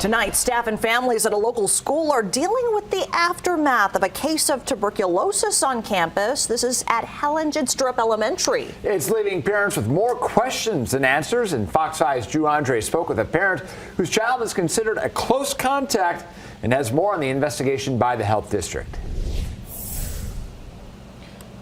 Tonight, staff and families at a local school are dealing with the aftermath of a case of tuberculosis on campus. This is at Helen Jidstrup Elementary. It's leaving parents with more questions than answers, and Fox 5's Drew Andre spoke with a parent whose child is considered a close contact and has more on the investigation by the health district.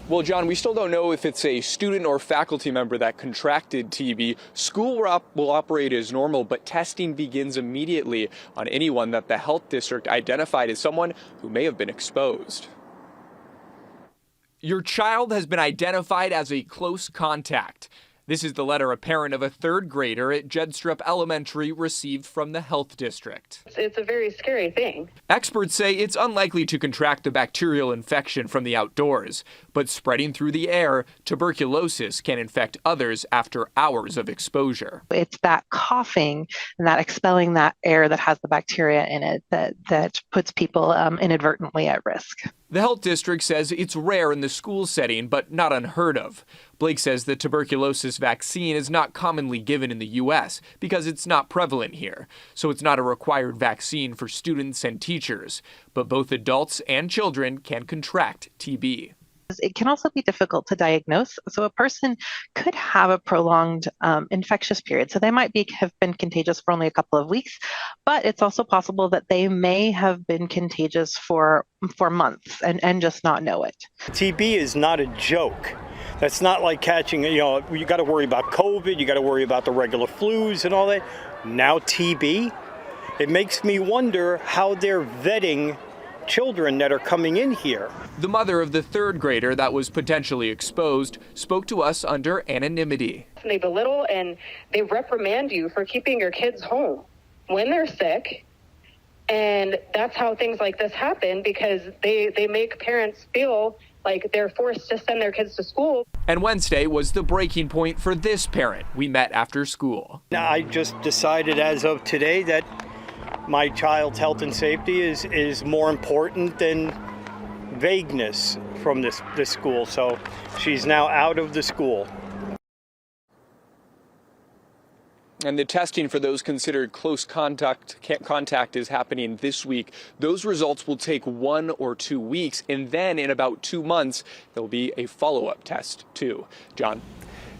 Well, John, we still don't know if it's a student or faculty member that contracted TB. School will operate as normal, but testing begins immediately on anyone that the health district identified as someone who may have been exposed. Your child has been identified as a close contact. This is the letter a parent of a third grader at Jidstrup Elementary received from the health district. It's a very scary thing. Experts say it's unlikely to contract the bacterial infection from the outdoors, but spreading through the air, tuberculosis can infect others after hours of exposure. It's that coughing and that expelling that air that has the bacteria in it that puts people inadvertently at risk. The health district says it's rare in the school setting, but not unheard of. Blake says the tuberculosis vaccine is not commonly given in the U.S. because it's not prevalent here, so it's not a required vaccine for students and teachers. But both adults and children can contract TB. It can also be difficult to diagnose, so a person could have a prolonged infectious period. So they might have been contagious for only a couple of weeks, but it's also possible that they may have been contagious for months and just not know it. TB is not a joke. That's not like catching, you got to worry about COVID, you got to worry about the regular flus and all that. Now TB, it makes me wonder how they're vetting children that are coming in here. The mother of the third grader that was potentially exposed spoke to us under anonymity. They belittle and they reprimand you for keeping your kids home when they're sick. And that's how things like this happen, because they make parents feel like they're forced to send their kids to school. And Wednesday was the breaking point for this parent we met after school. Now, I just decided as of today that my child's health and safety is more important than vagueness from this school. So she's now out of the school. And the testing for those considered close contact is happening this week. Those results will take 1 or 2 weeks, and then in about 2 months, there'll be a follow-up test too. John.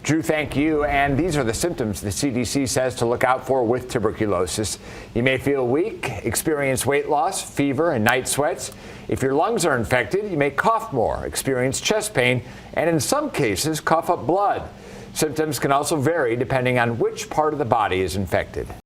Drew, thank you. And these are the symptoms the CDC says to look out for with tuberculosis. You may feel weak, experience weight loss, fever, and night sweats. If your lungs are infected, you may cough more, experience chest pain, and in some cases, cough up blood. Symptoms can also vary depending on which part of the body is infected.